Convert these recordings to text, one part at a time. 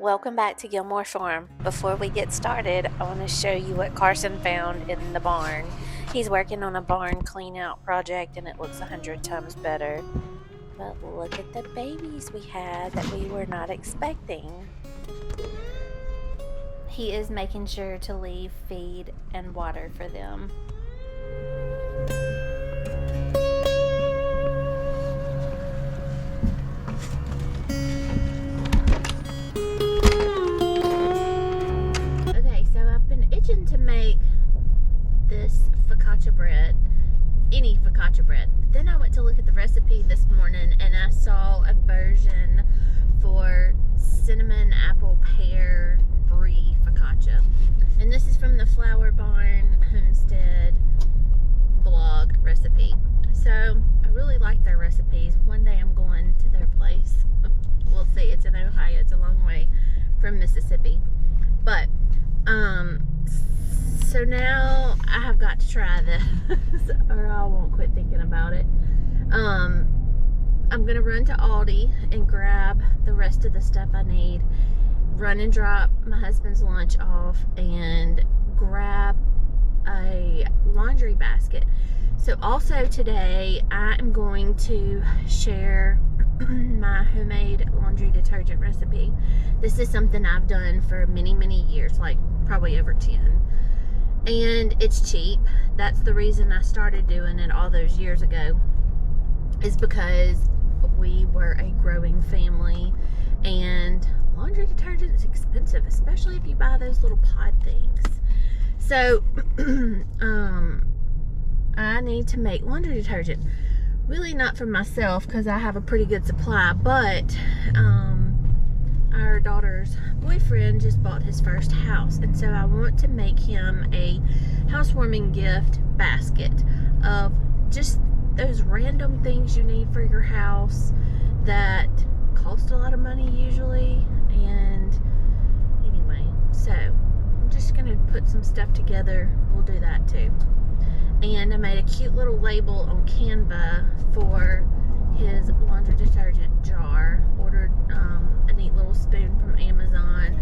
Welcome back to Gilmore Farm. Before we get started, I want to show you what Carson found in the barn. He's working on a barn clean out project and it looks 100 times better. But look at the babies we had that we were not expecting. He is making sure to leave feed and water for them. Okay, so I've been itching to make this focaccia bread, any focaccia bread. But then I went to look at the recipe this morning and I saw a version for cinnamon apple pear brie focaccia. And this is from the Flower Barn Homestead blog recipe. So I really like their recipes. One day I'm going to their place. We'll see. It's in Ohio. It's a long way from Mississippi. But so now I have got to try this or I won't quit thinking about it. I'm gonna run to Aldi and grab the rest of the stuff I need, run and drop my husband's lunch off, and grab a laundry basket. So also today I am going to share my homemade laundry detergent recipe. This is something I've done for many years, like probably over 10. And it's cheap. That's the reason I started doing it all those years ago, is because we were a growing family and laundry detergent is expensive, especially if you buy those little pod things. So I need to make laundry detergent. Really not for myself because I have a pretty good supply, but our daughter's boyfriend just bought his first house, and so I want to make him a housewarming gift basket of just those random things you need for your house that cost a lot of money usually. And anyway, so I'm just gonna put some stuff together. We'll do that too. And I made a cute little label on Canva for his laundry detergent jar. Ordered a neat little spoon from Amazon.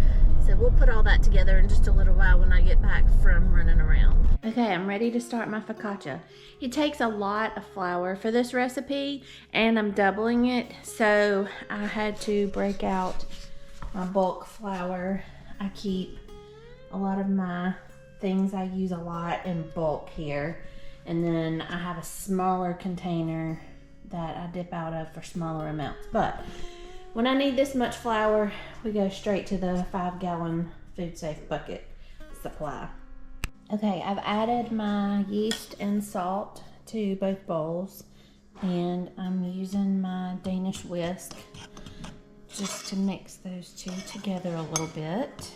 So we'll put all that together in just a little while when I get back from running around. Okay, I'm ready to start my focaccia. It takes a lot of flour for this recipe and I'm doubling it, so I had to break out my bulk flour. I keep a lot of my things I use a lot in bulk here, and then I have a smaller container that I dip out of for smaller amounts. But when I need this much flour, we go straight to the 5-gallon food safe bucket supply. Okay, I've added my yeast and salt to both bowls, and I'm using my Danish whisk just to mix those two together a little bit.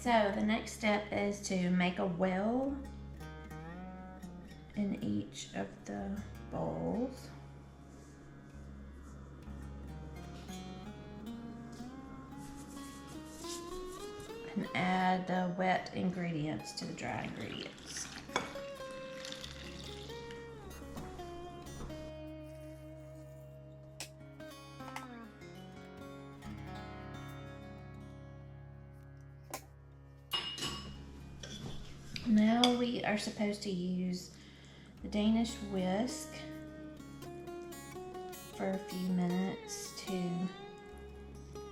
So the next step is to make a well in each of the bowls. And add the wet ingredients to the dry ingredients. Now we are supposed to use the Danish whisk for a few minutes to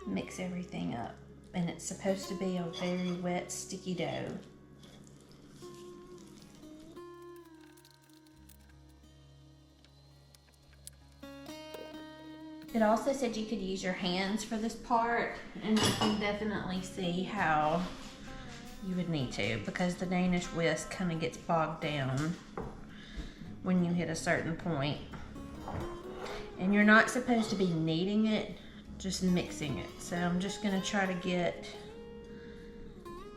mix everything up. And it's supposed to be a very wet, sticky dough. It also said you could use your hands for this part, and you can definitely see how you would need to, because the Danish whisk kind of gets bogged down when you hit a certain point. And you're not supposed to be kneading it, just mixing it. So I'm just gonna try to get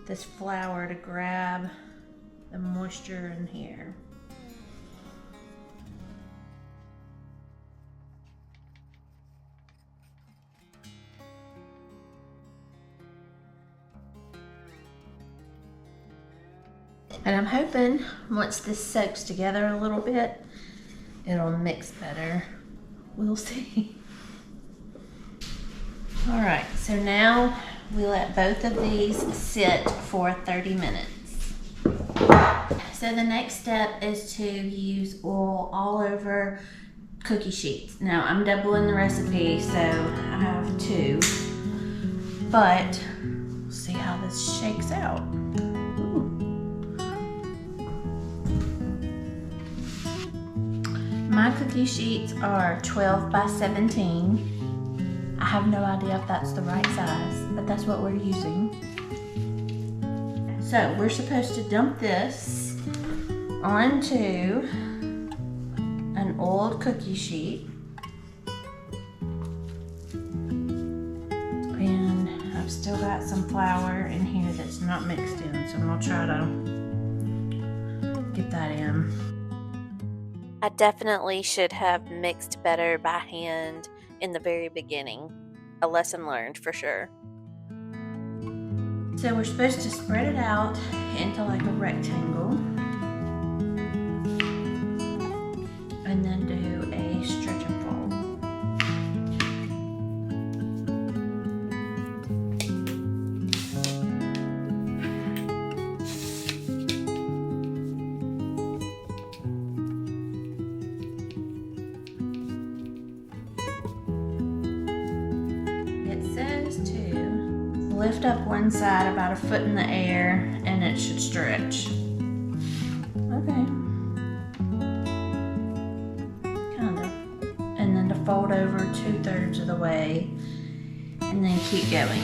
this flour to grab the moisture in here. And I'm hoping once this soaks together a little bit, it'll mix better. We'll see. All right, so now we let both of these sit for 30 minutes. So the next step is to use oil all over cookie sheets. Now I'm doubling the recipe, so I have 2, but we'll see how this shakes out. Ooh. My cookie sheets are 12 by 17. I have no idea if that's the right size, but that's what we're using. So we're supposed to dump this onto an oiled cookie sheet. And I've still got some flour in here that's not mixed in, so I'm gonna try to get that in. I definitely should have mixed better by hand in the very beginning. A lesson learned for sure. So we're supposed to spread it out into like a rectangle and then do a stretch and fold. Lift up one side about a foot in the air and it should stretch. Okay. Kind of. And then to fold over 2/3 of the way and then keep going.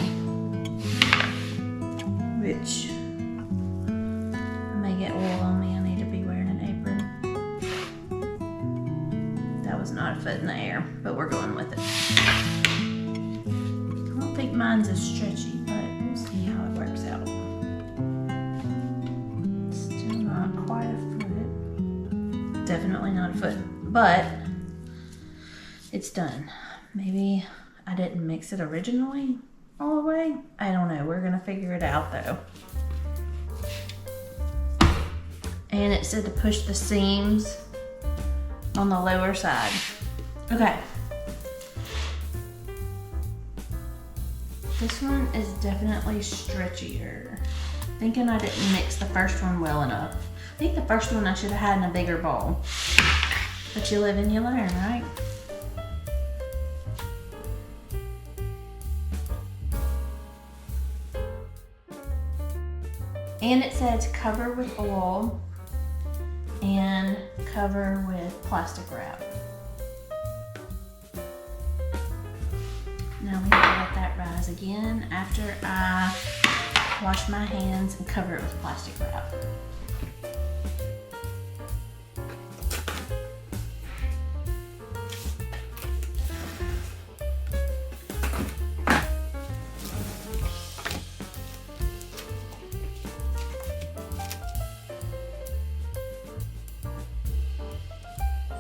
Which I may get oil on me. I need to be wearing an apron. That was not a foot in the air, but we're going with it. I don't think mine's as stretchy, but we'll see how it works out. Still not quite a foot. Definitely not a foot, but it's done. Maybe I didn't mix it originally all the way. I don't know. We're gonna figure it out though. And it said to push the seams on the lower side. Okay. This one is definitely stretchier. Thinking I didn't mix the first one well enough. I think the first one I should have had in a bigger bowl. But you live and you learn, right? And it said to cover with oil and cover with plastic wrap. Now we need to let that rise again after I wash my hands and cover it with plastic wrap.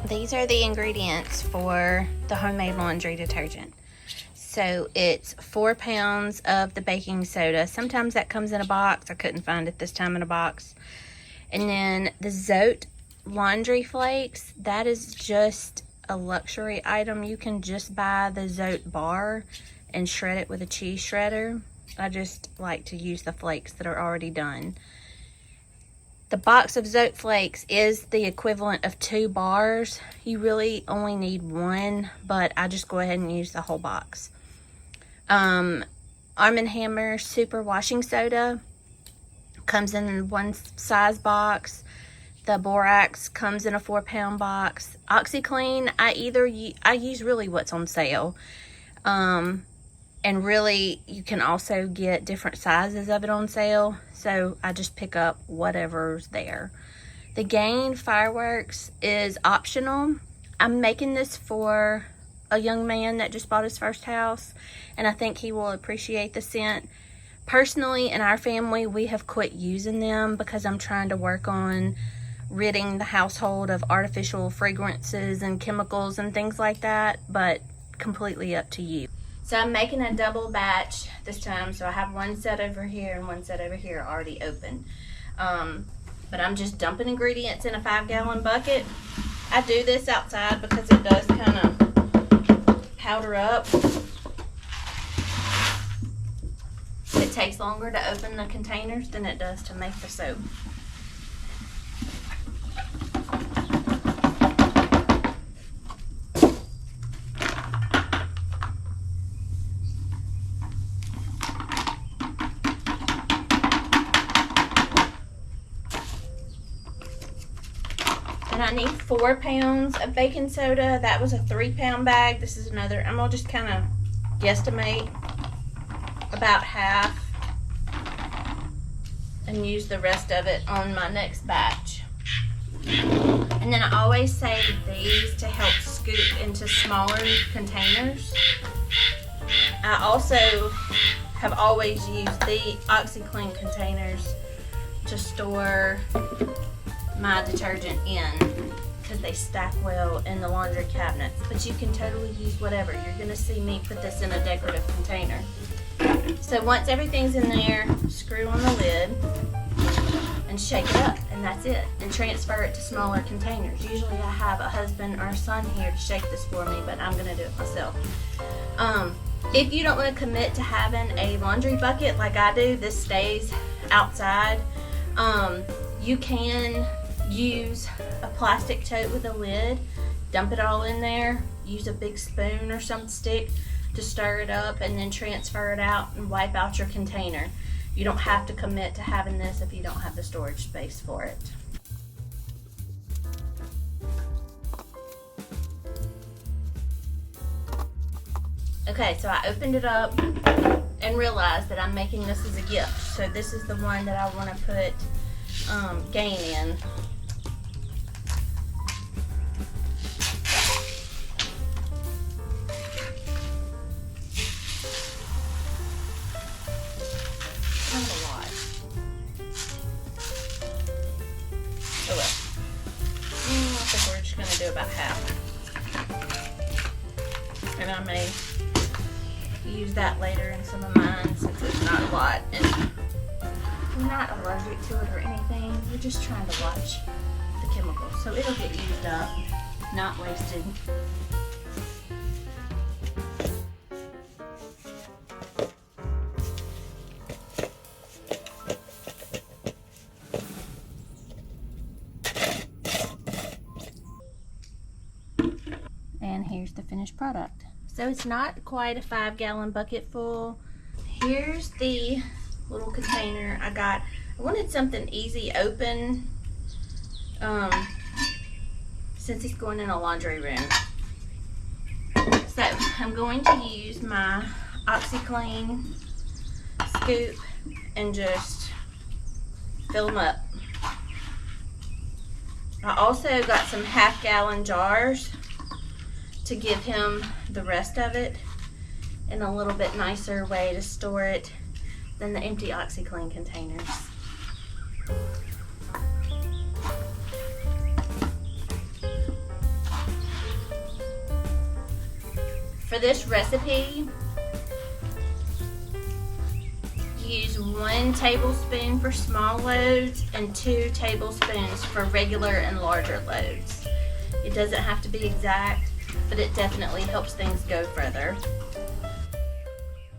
These are the ingredients for the homemade laundry detergent. So it's 4 pounds of the baking soda. Sometimes that comes in a box. I couldn't find it this time in a box. And then the Zote laundry flakes. That is just a luxury item. You can just buy the Zote bar and shred it with a cheese shredder. I just like to use the flakes that are already done. The box of Zote flakes is the equivalent of 2 bars. You really only need 1, but I just go ahead and use the whole box. Arm & Hammer super washing soda comes in 1 size box. The Borax comes in a 4-pound box. OxyClean, I use really what's on sale. And really, you can also get different sizes of it on sale. So I just pick up whatever's there. The Gain Fireworks is optional. I'm making this for a young man that just bought his first house, and I think he will appreciate the scent. Personally, in our family, we have quit using them because I'm trying to work on ridding the household of artificial fragrances and chemicals and things like that, but completely up to you. So I'm making a double batch this time, so I have 1 set over here and 1 set over here already open. but I'm just dumping ingredients in a 5-gallon bucket. I do this outside because it does kind of powder up. It takes longer to open the containers than it does to make the soap. And I need 4 pounds of baking soda. That was a 3-pound bag. This is another. I'm gonna just kind of guesstimate about half and use the rest of it on my next batch. And then I always save these to help scoop into smaller containers. I also have always used the OxyClean containers to store my detergent in because they stack well in the laundry cabinets. But you can totally use whatever. You're gonna see me put this in a decorative container. So once everything's in there, screw on the lid and shake it up, and that's it. And transfer it to smaller containers. Usually I have a husband or a son here to shake this for me, but I'm gonna do it myself. If you don't want to commit to having a laundry bucket like I do, this stays outside. You can use a plastic tote with a lid, dump it all in there, use a big spoon or some stick to stir it up, and then transfer it out and wipe out your container. You don't have to commit to having this if you don't have the storage space for it. Okay, so I opened it up and realized that I'm making this as a gift. So this is the one that I want to put gain in. Kind of a lot. Oh well. I think we're just going to do about half. And I may use that later in some of mine since it's not a lot. And we're not allergic to it or anything. We're just trying to watch the chemicals. So it'll get used up, not wasted. And here's the finished product. So it's not quite a 5-gallon bucket full. Here's the little container I got. I wanted something easy open since it's going in a laundry room. So I'm going to use my OxyClean scoop and just fill them up. I also got some 1/2-gallon jars to give him the rest of it in a little bit nicer way to store it than the empty OxyClean containers. For this recipe, use 1 tablespoon for small loads and 2 tablespoons for regular and larger loads. It doesn't have to be exact, but it definitely helps things go further.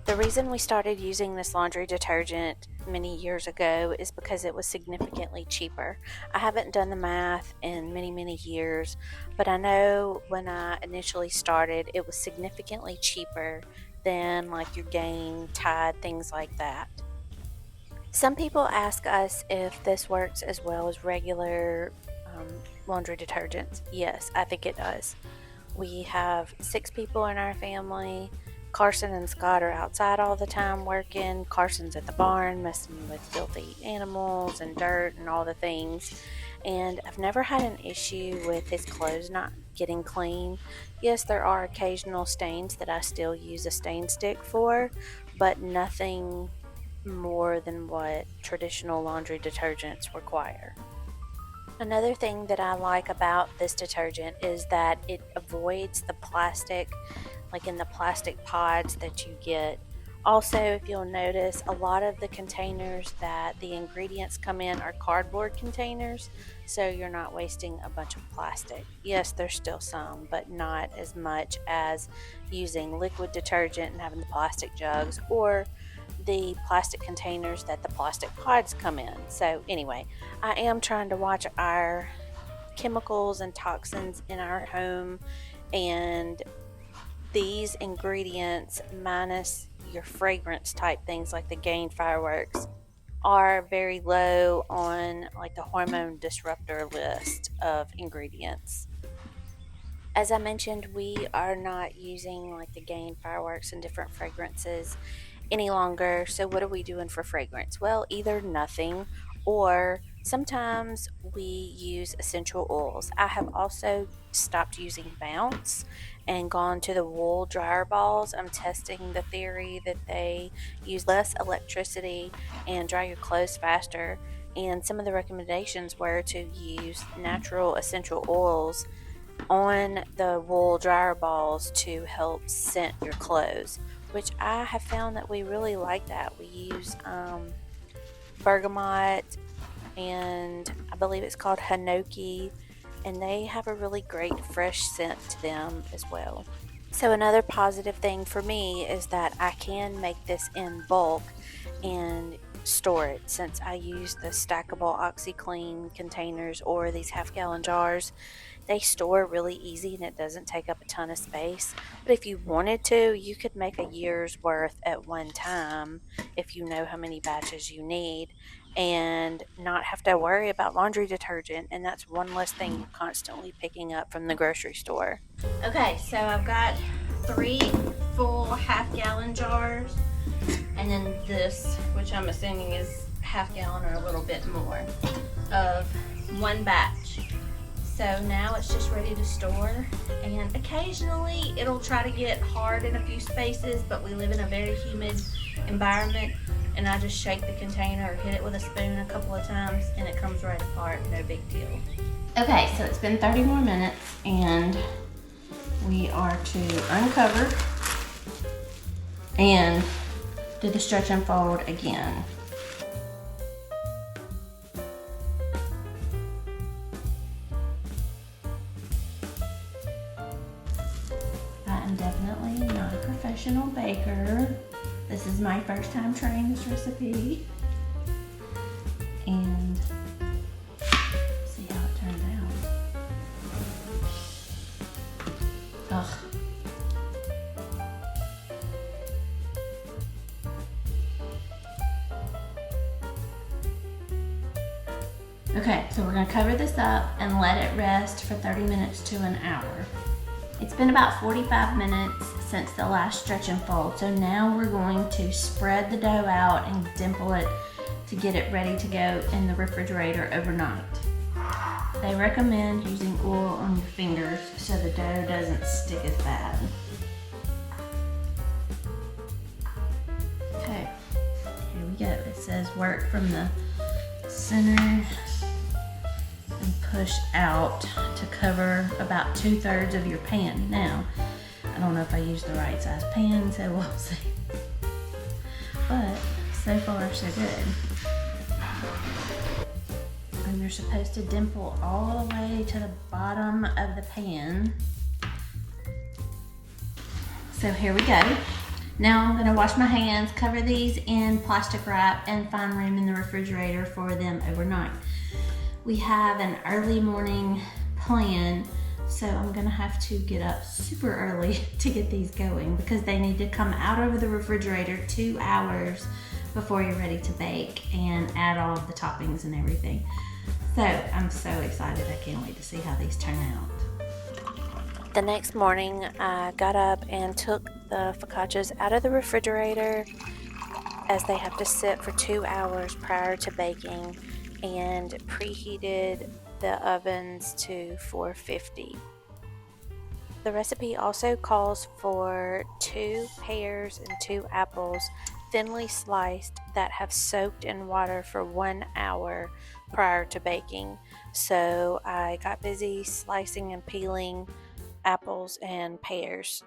The reason we started using this laundry detergent many years ago is because it was significantly cheaper. I haven't done the math in many years, but I know when I initially started, it was significantly cheaper than like your Gain, Tide, things like that. Some people ask us if this works as well as regular laundry detergents. Yes, I think it does. We have 6 people in our family. Carson and Scott are outside all the time working. Carson's at the barn messing with filthy animals and dirt and all the things. And I've never had an issue with his clothes not getting clean. Yes, there are occasional stains that I still use a stain stick for, but nothing more than what traditional laundry detergents require. Another thing that I like about this detergent is that it avoids the plastic, like in the plastic pods that you get Also, if you'll notice, a lot of the containers that the ingredients come in are cardboard containers, so you're not wasting a bunch of plastic. Yes, there's still some, but not as much as using liquid detergent and having the plastic jugs or the plastic containers that the plastic pods come in. So, anyway, I am trying to watch our chemicals and toxins in our home, and these ingredients, minus your fragrance type things like the Gain fireworks, are very low on like the hormone disruptor list of ingredients. As I mentioned, we are not using like the Gain fireworks and different fragrances any longer. So, what are we doing for fragrance? Well, either nothing, or sometimes we use essential oils. I have also stopped using Bounce and gone to the wool dryer balls. I'm testing the theory that they use less electricity and dry your clothes faster. And some of the recommendations were to use natural essential oils on the wool dryer balls to help scent your clothes, which I have found that we really like that. We use bergamot, and I believe it's called hinoki, and they have a really great fresh scent to them as well. So another positive thing for me is that I can make this in bulk and store it, since I use the stackable OxyClean containers or these half-gallon jars. They store really easy and it doesn't take up a ton of space. But if you wanted to, you could make a year's worth at one time if you know how many batches you need, and not have to worry about laundry detergent. And that's one less thing you're constantly picking up from the grocery store. Okay, so I've got 3 full half-gallon jars, and then this, which I'm assuming is half-gallon or a little bit more, of one batch. So now it's just ready to store, and occasionally it'll try to get hard in a few spaces, but we live in a very humid environment, and I just shake the container or hit it with a spoon a couple of times and it comes right apart, no big deal. Okay, so it's been 30 more minutes and we are to uncover and do the stretch and fold again. I'm definitely not a professional baker. This is my first time trying this recipe. And see how it turned out. Ugh. Okay, so we're gonna cover this up and let it rest for 30 minutes to an hour. It's been about 45 minutes since the last stretch and fold, so now we're going to spread the dough out and dimple it to get it ready to go in the refrigerator overnight. They recommend using oil on your fingers so the dough doesn't stick as bad. Okay, here we go. It says work from the center and push out to cover about 2/3 of your pan. Now, I don't know if I used the right size pan, so we'll see. But so far, so good. And you're supposed to dimple all the way to the bottom of the pan. So here we go. Now I'm gonna wash my hands, cover these in plastic wrap, and find room in the refrigerator for them overnight. We have an early morning plan, so I'm gonna have to get up super early to get these going because they need to come out of the refrigerator 2 hours before you're ready to bake and add all of the toppings and everything. So I'm so excited. I can't wait to see how these turn out. The next morning, I got up and took the focaccias out of the refrigerator, as they have to sit for 2 hours prior to baking, and preheated the ovens to 450. The recipe also calls for 2 pears and 2 apples, thinly sliced, that have soaked in water for 1 hour prior to baking. So I got busy slicing and peeling apples and pears.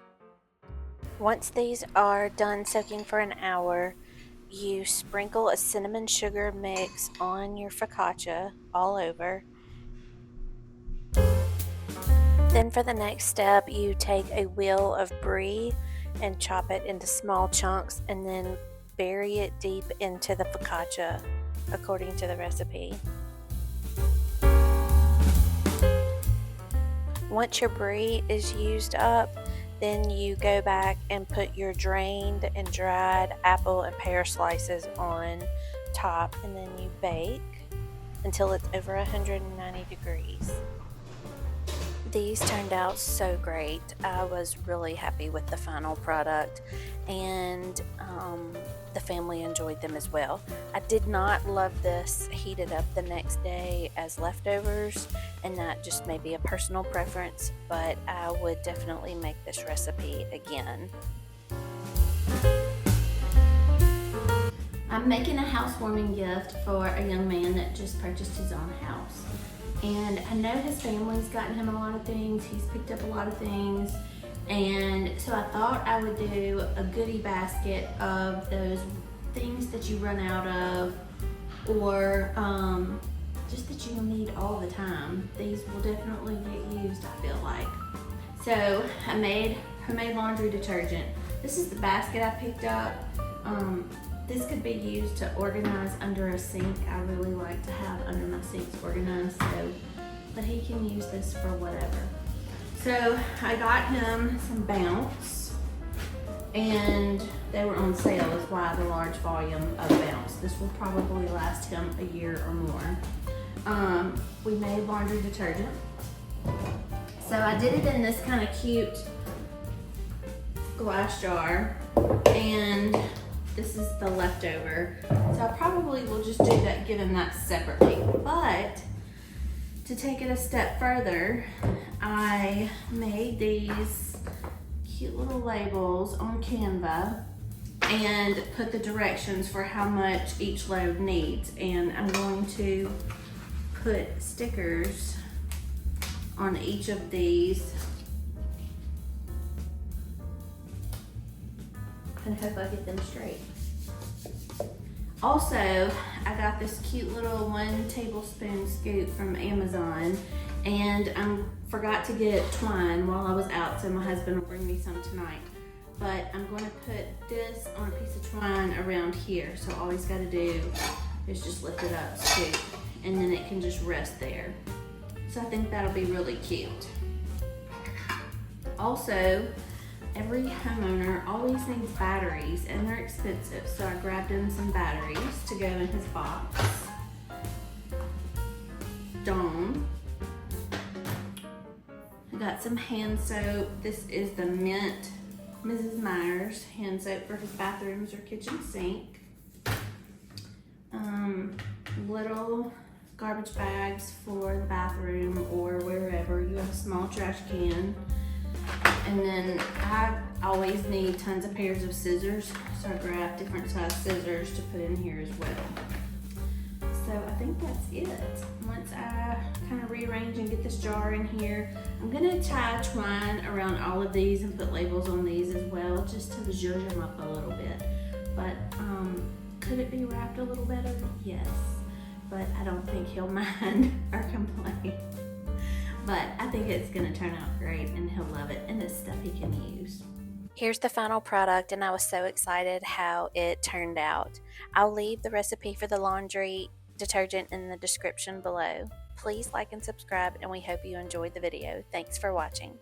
Once these are done soaking for an hour, you sprinkle a cinnamon sugar mix on your focaccia all over. Then for the next step, you take a wheel of brie and chop it into small chunks and then bury it deep into the focaccia according to the recipe. Once your brie is used up, then you go back and put your drained and dried apple and pear slices on top, and then you bake until it's over 190 degrees. These turned out so great. I was really happy with the final product, and the family enjoyed them as well. I did not love this heated up the next day as leftovers, and that just may be a personal preference, but I would definitely make this recipe again. I'm making a housewarming gift for a young man that just purchased his own house. And I know his family's gotten him a lot of things. He's picked up a lot of things. And so I thought I would do a goodie basket of those things that you run out of, or just that you'll need all the time. These will definitely get used, I feel like. So I made homemade laundry detergent. This is the basket I picked up. This could be used to organize under a sink. I really like to have under my sinks organized, but he can use this for whatever. So I got him some Bounce, and they were on sale, is why the large volume of Bounce. This will probably last him a year or more. We made laundry detergent. So I did it in this kind of cute glass jar, and this is the leftover. So I probably will just do that, give him that separately. But to take it a step further, I made these cute little labels on Canva and put the directions for how much each load needs. And I'm going to put stickers on each of these. And hope I get them straight. Also, I got this cute little 1 tablespoon scoop from Amazon, and I forgot to get twine while I was out, so my husband will bring me some tonight. But I'm going to put this on a piece of twine around here, so all he's got to do is just lift it up, scoop, and then it can just rest there. So I think that'll be really cute. Also, every homeowner always needs batteries, and they're expensive, so I grabbed him some batteries to go in his box. Dawn. I got some hand soap. This is the Mint Mrs. Myers hand soap for his bathrooms or kitchen sink. Little garbage bags for the bathroom or wherever you have a small trash can. And then I always need tons of pairs of scissors, so I grabbed different size scissors to put in here as well. So I think that's it. Once I kind of rearrange and get this jar in here, I'm gonna tie twine around all of these and put labels on these as well, just to zhuzh them up a little bit. But could it be wrapped a little better? Yes, but I don't think he'll mind or complain. But I think it's gonna turn out great and he'll love it, and it's stuff he can use. Here's the final product, and I was so excited how it turned out. I'll leave the recipe for the laundry detergent in the description below. Please like and subscribe, and we hope you enjoyed the video. Thanks for watching.